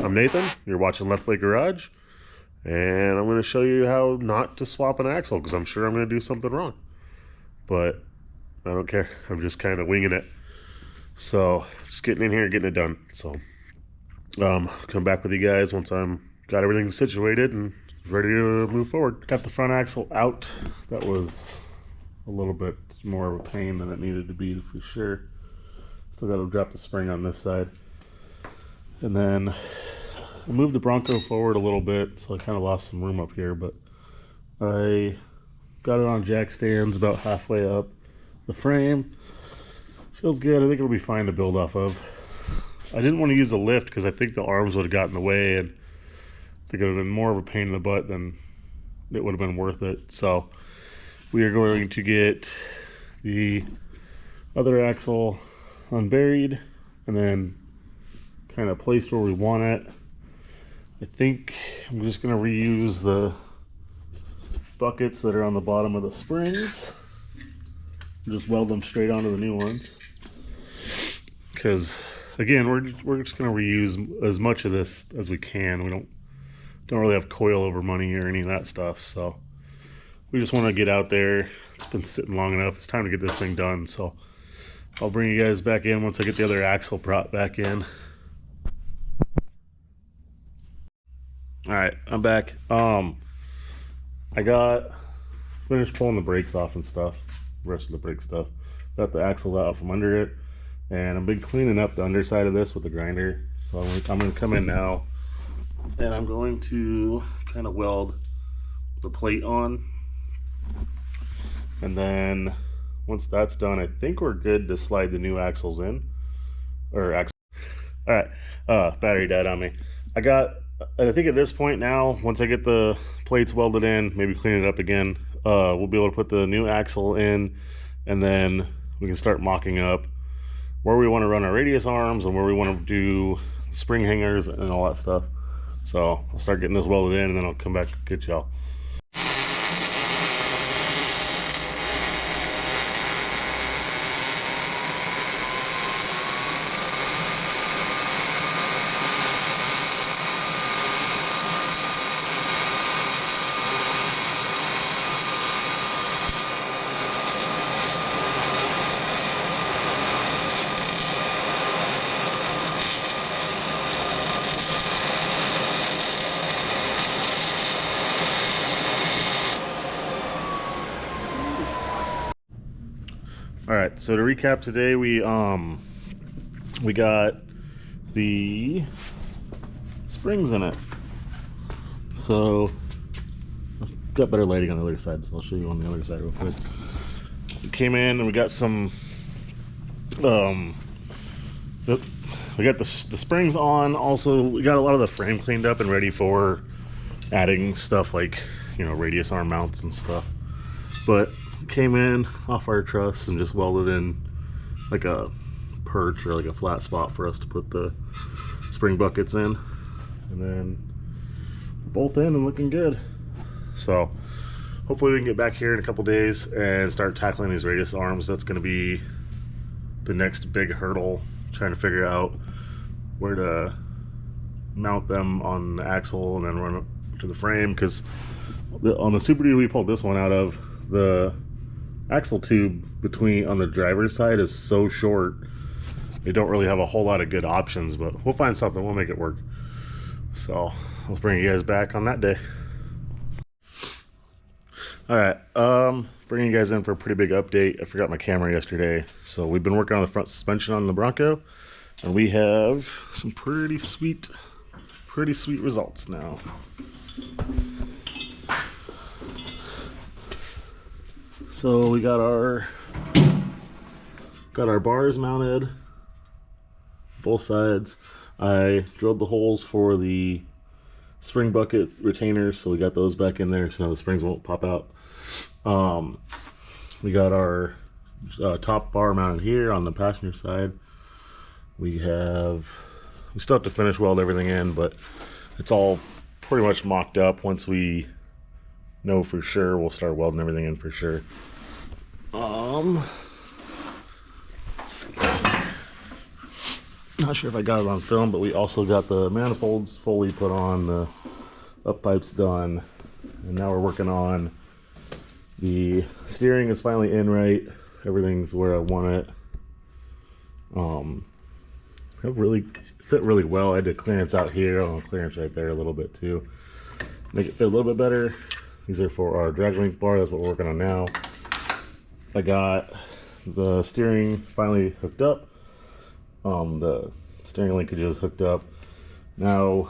I'm Nathan, you're watching Left Leg Garage, and I'm going to show you how not to swap an axle, because I'm sure I'm going to do something wrong. But I don't care, I'm just kind of winging it. So, just getting in here and getting it done. So, come back with you guys once I'm got everything situated and ready to move forward. Got the front axle out. That was a little bit more of a pain than it needed to be for sure. Still got to drop the spring on this side. And then I moved the Bronco forward a little bit, so I kind of lost some room up here, but I got it on jack stands about halfway up the frame. Feels good. I think it'll be fine to build off of. I didn't want to use the lift because I think the arms would have gotten in the way, and I think it would have been more of a pain in the butt than it would have been worth it. So we are going to get the other axle unburied and then kind of placed where we want it. I think I'm just going to reuse the buckets that are on the bottom of the springs. Just weld them straight onto the new ones. Because again, we're just going to reuse as much of this as we can. We don't really have coilover money or any of that stuff, so we just want to get out there. It's been sitting long enough. It's time to get this thing done. So I'll bring you guys back in once I get the other axle prop back in. All right, I'm back. I got finished pulling the brakes off and stuff, the rest of the brake stuff. Got the axles out from under it, and I've been cleaning up the underside of this with the grinder. So I'm going to come in now, and I'm going to kind of weld the plate on. And then once that's done, I think we're good to slide the new axles in. All right, battery died on me. I think at this point now, once I get the plates welded in, maybe clean it up again, we'll be able to put the new axle in, and then we can start mocking up where we want to run our radius arms and where we want to do spring hangers and all that stuff. So I'll start getting this welded in, and then I'll come back and get y'all. All right, so to recap today, we got the springs in it. So got better lighting on the other side, so I'll show you on the other side real quick. We came in and we got some we got the springs on. Also, we got a lot of the frame cleaned up and ready for adding stuff like, you know, radius arm mounts and stuff. But came in off our truss and just welded in like a perch or like a flat spot for us to put the spring buckets in, and then both in and looking good. So hopefully we can get back here in a couple days and start tackling these radius arms. That's going to be the next big hurdle, trying to figure out where to mount them on the axle and then run it to the frame, because on the Super Duty we pulled this one out of, the axle tube on the driver's side is so short, they don't really have a whole lot of good options, but we'll find something, we'll make it work. So I'll bring you guys back on that day. All right, bringing you guys in for a pretty big update. I forgot my camera yesterday, so we've been working on the front suspension on the Bronco, and we have some pretty sweet results now. So we got our bars mounted, both sides. I drilled the holes for the spring bucket retainers, so we got those back in there so now the springs won't pop out. We got our top bar mounted here on the passenger side. We still have to finish weld everything in, but it's all pretty much mocked up. Once we know for sure, we'll start welding everything in for sure. Let's see. not sure if I got it on film, but we also got the manifolds fully put on, the up pipes done, and now we're working on the steering is finally in right. Everything's where I want it. It really fit really well. I had to clearance out here, clearance right there a little bit too. Make it fit a little bit better. These are for our drag link bar, that's what we're working on now. I got the steering finally hooked up. The steering linkages hooked up. Now,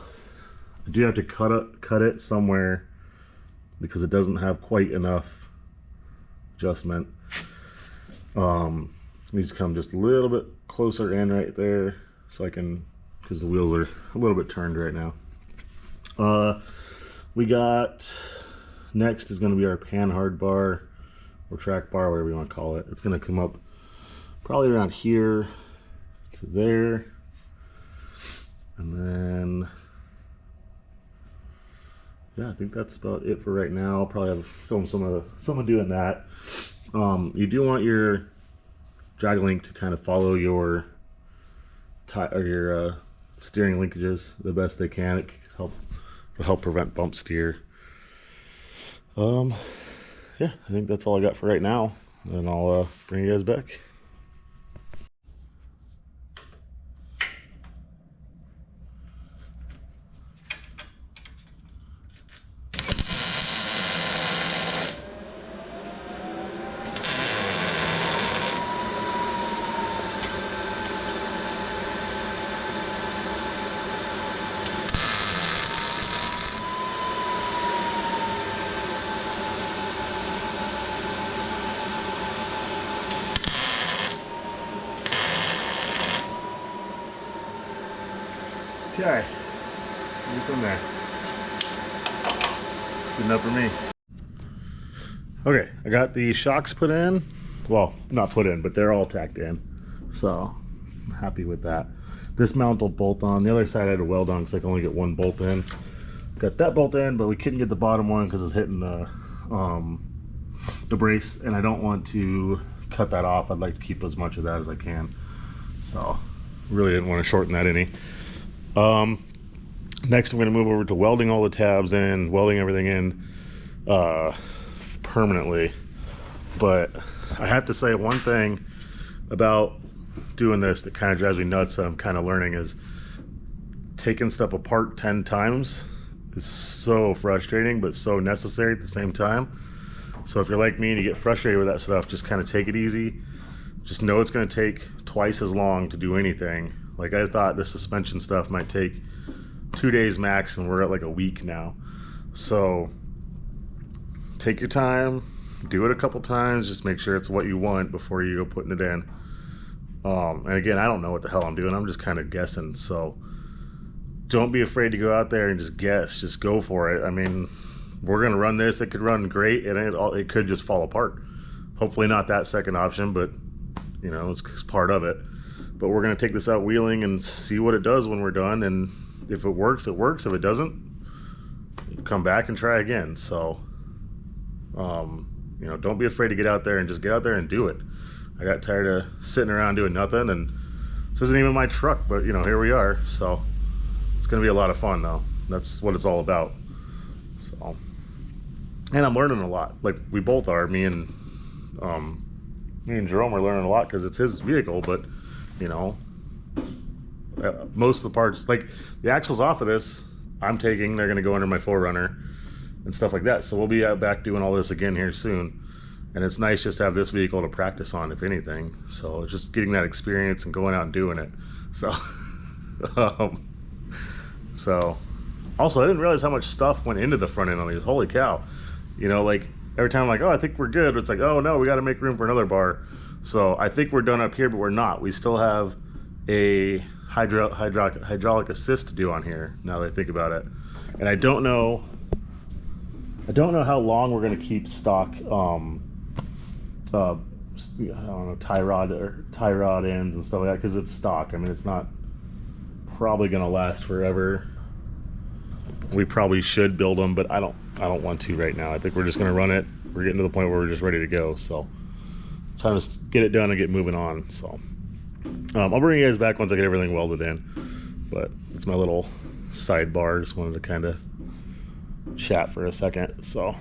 I do have to cut it somewhere because it doesn't have quite enough adjustment. Needs to come just a little bit closer in right there so I can, because the wheels are a little bit turned right now. We got, next is going to be our pan hard bar or track bar, whatever you want to call it. It's going to come up probably around here to there, and then yeah, I think that's about it for right now. I'll probably have film some of doing that. You do want your drag link to kind of follow your steering linkages the best they can. It can help prevent bump steer. Yeah, I think that's all I got for right now, and I'll bring you guys back. Okay, it's in there. It's good enough for me. Okay, I got the shocks put in. Well, not put in, but they're all tacked in. So, I'm happy with that. This mount will bolt on. The other side I had to weld on because I can only get one bolt in. Got that bolt in, but we couldn't get the bottom one because it's hitting the brace, and I don't want to cut that off. I'd like to keep as much of that as I can. So, really didn't want to shorten that any. Next I'm going to move over to welding all the tabs in, welding everything in permanently. But I have to say one thing about doing this that kind of drives me nuts that I'm kind of learning is taking stuff apart 10 times is so frustrating but so necessary at the same time. So if you're like me and you get frustrated with that stuff, just kind of take it easy. Just know it's going to take twice as long to do anything. Like I thought the suspension stuff might take 2 days max, and we're at like a week now. So take your time, do it a couple times, just make sure it's what you want before you go putting it in. And again, I don't know what the hell I'm doing. I'm just kind of guessing. So don't be afraid to go out there and just guess. Just go for it. I mean, we're gonna run this. It could run great, and it could just fall apart. Hopefully not that second option, but you know, it's part of it. But we're going to take this out wheeling and see what it does when we're done. And if it works, it works. If it doesn't, come back and try again. So, you know, don't be afraid to get out there and just get out there and do it. I got tired of sitting around doing nothing. And this isn't even my truck, but, you know, here we are. So it's going to be a lot of fun, though. That's what it's all about. So, and I'm learning a lot. Like we both are. Me and Jerome are learning a lot because it's his vehicle, but you know, most of the parts, like the axles off of this, I'm taking, they're going to go under my 4Runner and stuff like that. So we'll be out back doing all this again here soon. And it's nice just to have this vehicle to practice on, if anything. So just getting that experience and going out and doing it. So, so also I didn't realize how much stuff went into the front end on these. Holy cow. You know, like every time I'm like, oh, I think we're good. It's like, oh no, we got to make room for another bar. So I think we're done up here, but we're not. We still have a hydraulic assist to do on here, now that I think about it. And I don't know how long we're going to keep stock I don't know, tie rod ends and stuff like that, because it's stock. I mean, it's not probably going to last forever. We probably should build them, but I don't want to right now. I think we're just going to run it. We're getting to the point where we're just ready to go. So time to get it done and get moving on. So I'll bring you guys back once I get everything welded in, but it's my little sidebar. Just wanted to kind of chat for a second. So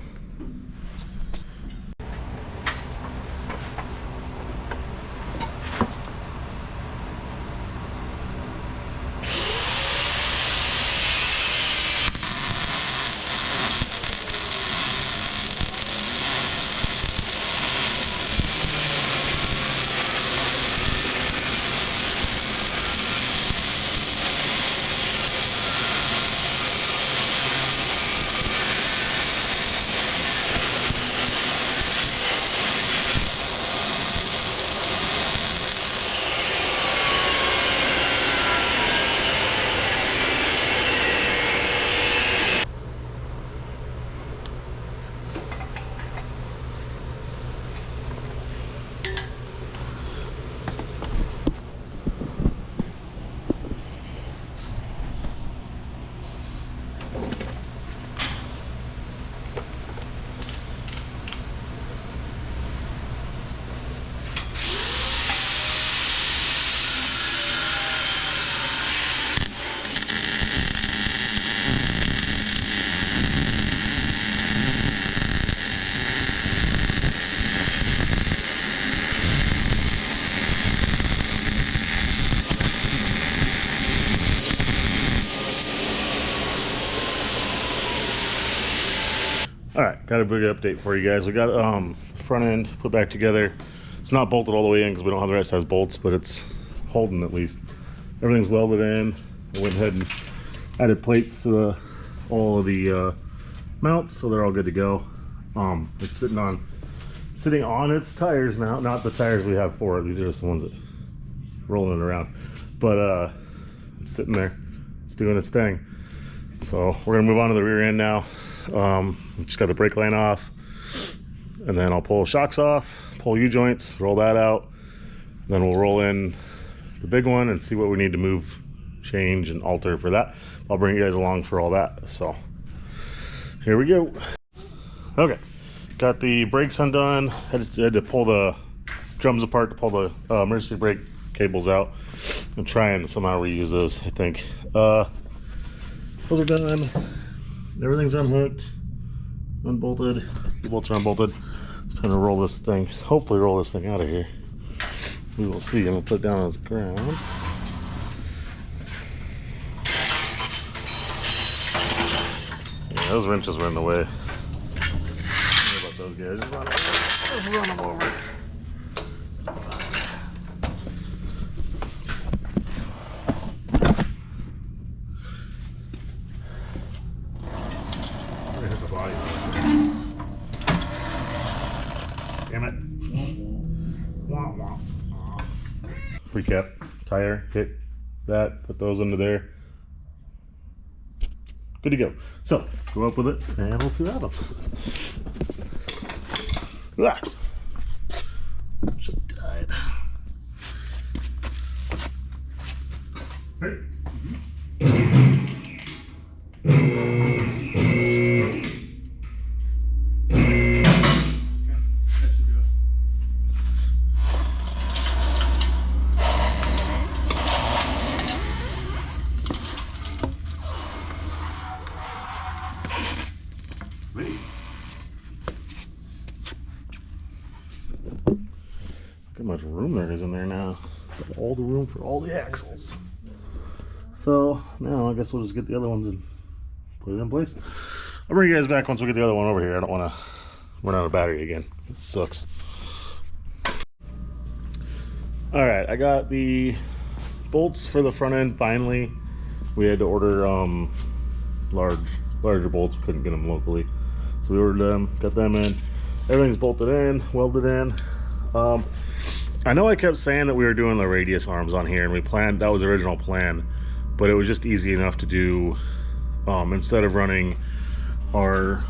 all right, got a big update for you guys. We got front end put back together. It's not bolted all the way in because we don't have the right size bolts, but it's holding at least. Everything's welded in. I went ahead and added plates to all of the mounts, so they're all good to go. It's sitting on its tires now, not the tires we have for it. These are just the ones that rolling around, but it's sitting there. It's doing its thing. So we're gonna move on to the rear end now. Just got the brake line off, and then I'll pull shocks off, pull U-joints, roll that out. Then we'll roll in the big one and see what we need to move, change, and alter for that. I'll bring you guys along for all that. So here we go. Okay, got the brakes undone. Had to pull the drums apart to pull the emergency brake cables out. I'm trying to somehow reuse those, I think. Those are done. Everything's unhooked, unbolted. The bolts are unbolted. It's time to roll this thing, hopefully roll this thing out of here. We will see. I'm gonna put it down on the ground. Yeah, those wrenches were in the way. Sorry about those guys. Just run them over. Damn it. Recap, tire, hit that, put those under there. Good to go. So, go up with it and we'll see what happens. Ah. Just died. Hey. Look how much room there is in there now. Got all the room for all the axles. So now I guess we'll just get the other ones and put it in place. I'll bring you guys back once we get the other one over here. I don't want to run out of battery again. This sucks. All right, I got the bolts for the front end finally. We had to order larger bolts. We couldn't get them locally, so we ordered them, got them in. Everything's bolted in, welded in. I know I kept saying that we were doing the radius arms on here, and we planned, that was the original plan, but it was just easy enough to do instead of running our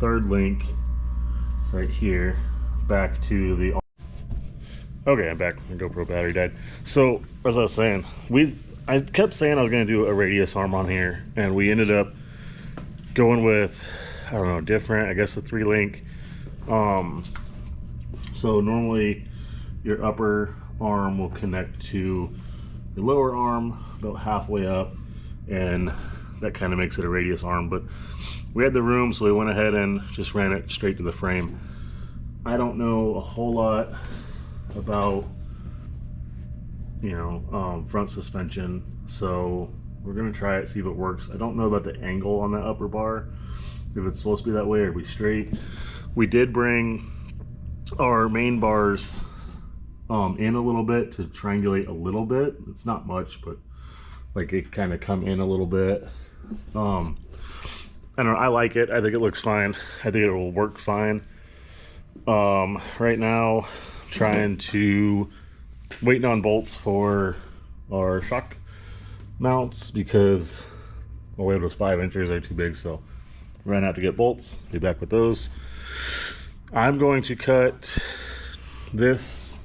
third link right here back to the. Okay, I'm back. My GoPro battery died. So as I was saying, I kept saying I was going to do a radius arm on here, and we ended up going with, I don't know, different, I guess a 3-link. So normally your upper arm will connect to the lower arm about halfway up, and that kind of makes it a radius arm. But we had the room, so we went ahead and just ran it straight to the frame. I don't know a whole lot about, you know, front suspension, so we're gonna try it, see if it works. I don't know about the angle on that upper bar, if it's supposed to be that way or be straight. We did bring our main bars in a little bit to triangulate a little bit. It's not much, but like it kind of come in a little bit. I don't know, I like it. I think it looks fine. I think it will work fine. Right now, I'm trying to waiting on bolts for our shock mounts because my weight was 5 inches, they're too big, so ran out to get bolts. Be back with those. I'm going to cut this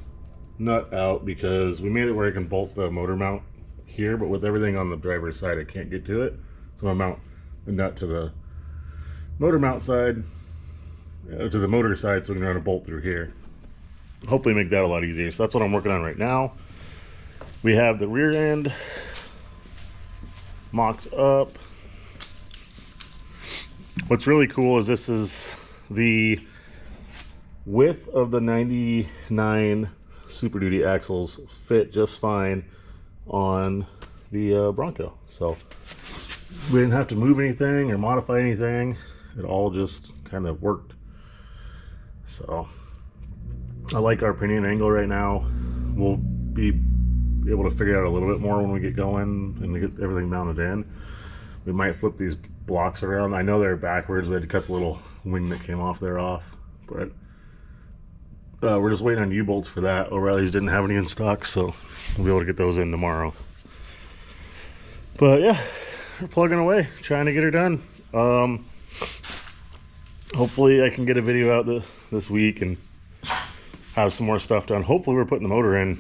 nut out because we made it where I can bolt the motor mount here, but with everything on the driver's side I can't get to it, so I'm gonna mount the nut to the motor mount side, to the motor side, so we can run a bolt through here. Hopefully make that a lot easier. So that's what I'm working on right now. We have the rear end mocked up. What's really cool is this is the width of the 99 Super Duty axles fit just fine on the Bronco. So we didn't have to move anything or modify anything. It all just kind of worked. So I like our pinion angle right now. We'll be able to figure out a little bit more when we get going and we get everything mounted in. We might flip these blocks around. I know they're backwards. We had to cut the little wing that came off there off, but we're just waiting on U-bolts for that. O'Reilly's didn't have any in stock, so we'll be able to get those in tomorrow. But yeah, we're plugging away, trying to get her done. Hopefully I can get a video out this week and have some more stuff done. Hopefully we're putting the motor in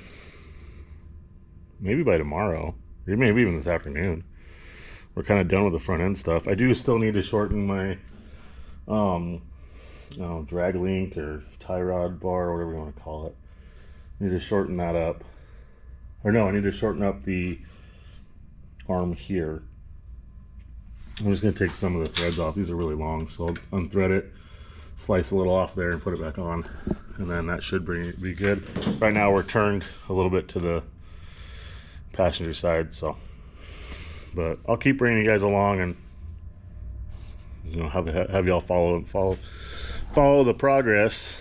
maybe by tomorrow, or maybe even this afternoon. We're kind of done with the front end stuff. I do still need to shorten my drag link or tie rod bar, or whatever you want to call it. I need to shorten that up. Or no, I need to shorten up the arm here. I'm just going to take some of the threads off. These are really long, so I'll unthread it, slice a little off there, and put it back on, and then that should be good. Right now we're turned a little bit to the passenger side, so, but I'll keep bringing you guys along and, you know, have y'all follow the progress.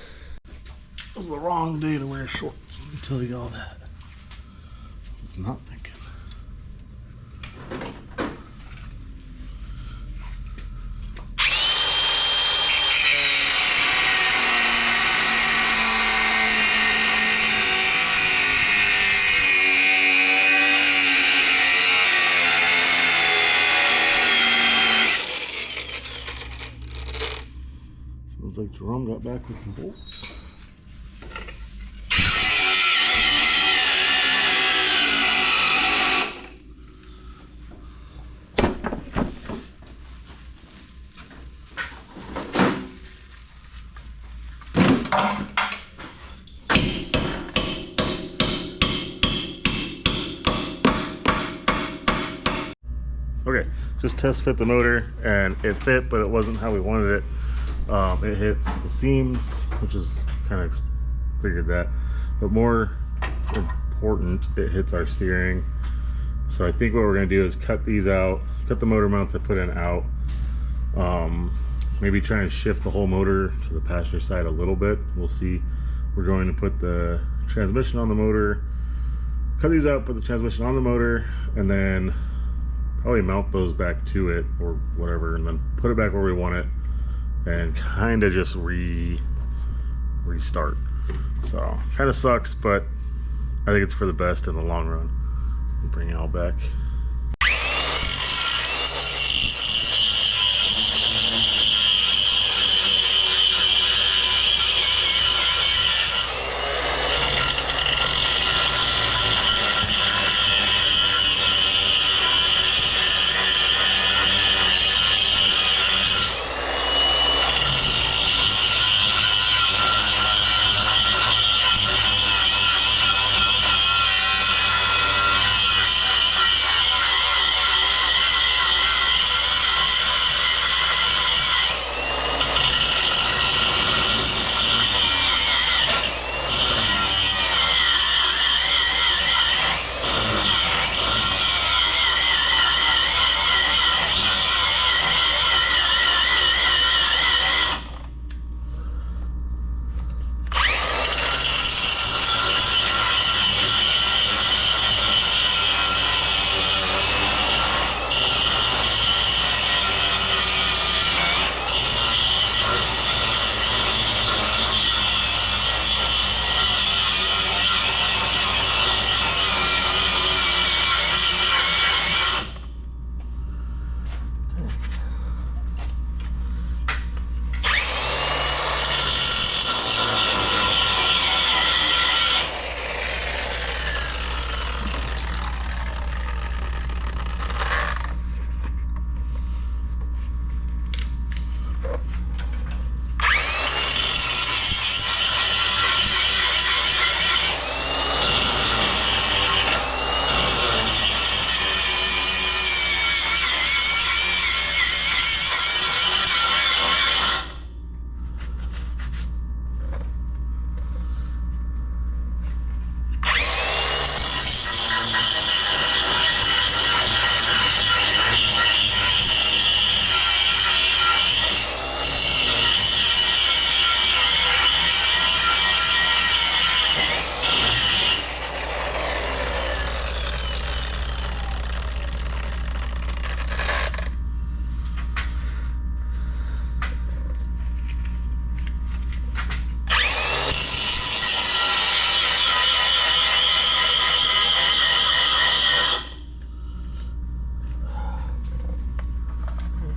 It was the wrong day to wear shorts. Let me tell you all that. I was not thinking. Sounds like Jerome got back with some bolts. Okay, just test fit the motor, and it fit, but it wasn't how we wanted it. It hits the seams, which is kind of figured that, but more important, it hits our steering. So I think what we're going to do is cut these out, cut the motor mounts I put in out, maybe try and shift the whole motor to the passenger side a little bit. We'll see. We're going to put the transmission on the motor, cut these out, put the transmission on the motor, and then probably mount those back to it or whatever, and then put it back where we want it, and kind of just restart. So kind of sucks, but I think it's for the best in the long run. Bring it all back.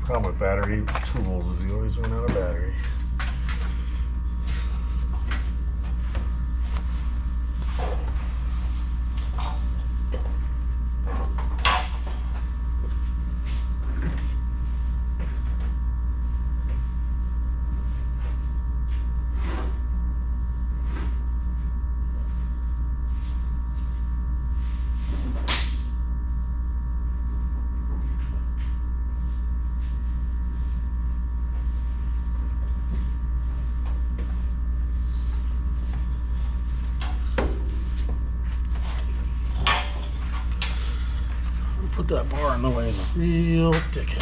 Problem with battery tools is you always run out of battery. Put that bar in the way is a real dickhead.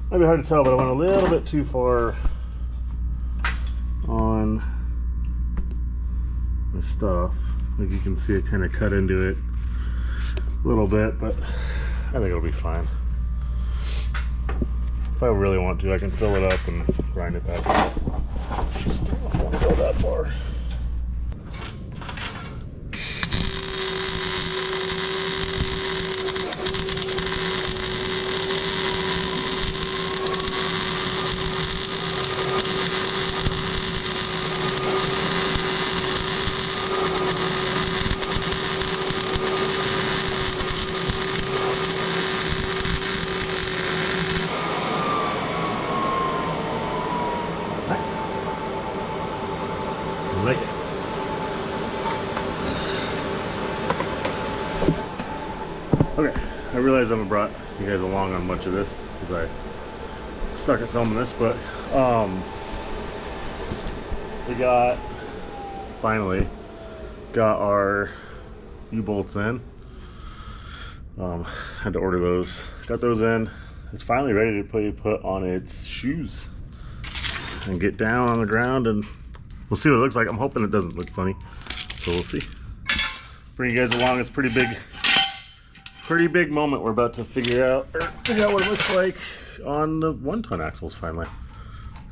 Might be hard to tell, but I went a little bit too far on the stuff. Like you can see, it kind of cut into it a little bit, but I think it'll be fine. If I really want to, I can fill it up and grind it back up. I don't want to go that far. Like it. Okay, I realize I haven't brought you guys along on much of this because I started filming this, but we finally got our U-bolts in. Had to order those. Got those in. It's finally ready to put on its shoes and get down on the ground, and we'll see what it looks like. I'm hoping it doesn't look funny, so we'll see. Bring you guys along. It's pretty big moment we're about to figure out what it looks like on the 1-ton axles finally.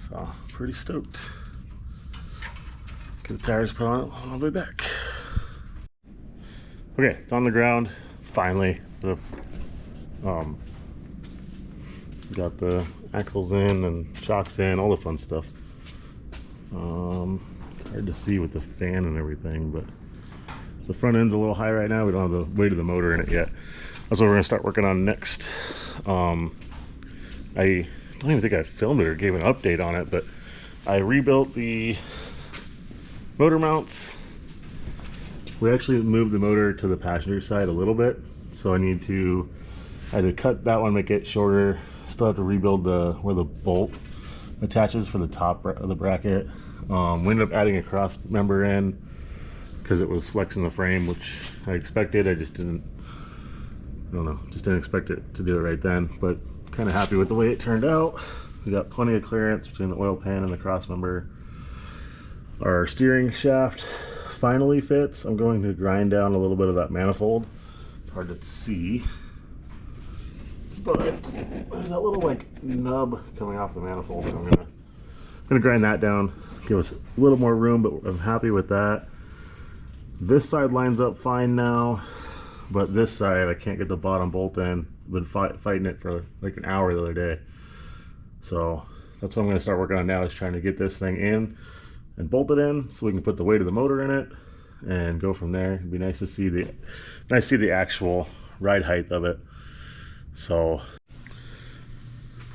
So pretty stoked. Get the tires put on it on the way back. Okay, it's on the ground finally. Got the axles in and shocks in, all the fun stuff. It's hard to see with the fan and everything, but the front end's a little high right now. We don't have the weight of the motor in it yet. That's what we're gonna start working on next. I don't even think I filmed it or gave an update on it, but I rebuilt the motor mounts. We actually moved the motor to the passenger side a little bit, so I had to cut that one, make it shorter. Still have to rebuild where the bolt attaches for the top of the bracket. We ended up adding a cross member in because it was flexing the frame, which I expected. I just didn't expect it to do it right then, but kind of happy with the way it turned out. We got plenty of clearance between the oil pan and the cross member. Our steering shaft finally fits, I'm going to grind down a little bit of that manifold. It's hard to see, but there's that little like nub coming off the manifold, and I'm gonna grind that down, give us a little more room, but I'm happy with that. This side lines up fine now, but this side I can't get the bottom bolt in. Been fighting it for like an hour the other day, so that's what I'm going to start working on now, is trying to get this thing in and bolt it in so we can put the weight of the motor in it and go from there. It'd be nice to see the actual ride height of it. So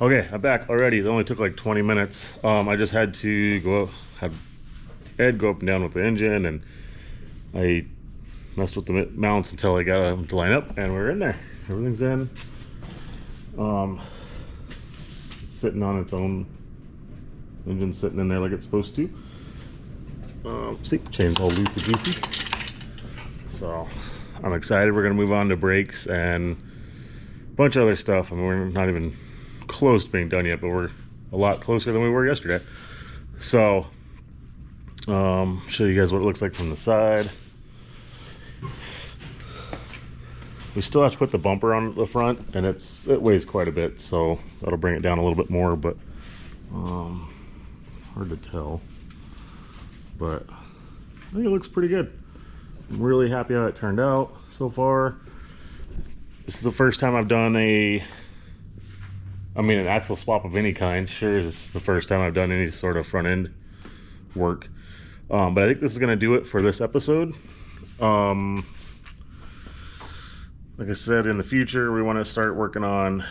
okay, I'm back already. It only took like 20 minutes. I just had to have Ed go up and down with the engine, and I messed with the mounts until I got them to line up, and we're in there. Everything's in. It's sitting on its own. Engine sitting in there like it's supposed to. See, chain's all loosey goosey. So I'm excited. We're gonna move on to brakes and a bunch of other stuff. I mean, we're not even close to being done yet, but we're a lot closer than we were yesterday. So show you guys what it looks like from the side. We still have to put the bumper on the front, and it weighs quite a bit, so that'll bring it down a little bit more, but it's hard to tell. But I think it looks pretty good. I'm really happy how it turned out so far. This is the first time I've done an axle swap of any kind. Sure, this is the first time I've done any sort of front end work. But I think this is gonna do it for this episode. Like I said, in the future, we want to start working on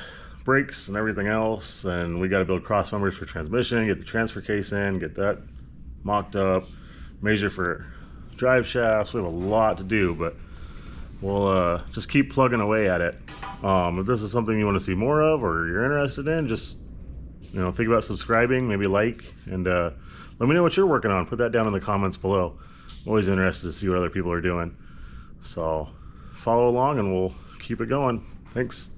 brakes and everything else, and we got to build cross members for transmission, get the transfer case in, get that mocked up, measure for drive shafts. We have a lot to do, but we'll just keep plugging away at it. If this is something you want to see more of, or you're interested in, just think about subscribing, maybe like, and let me know what you're working on. Put that down in the comments below. I'm always interested to see what other people are doing. So follow along and we'll keep it going. Thanks.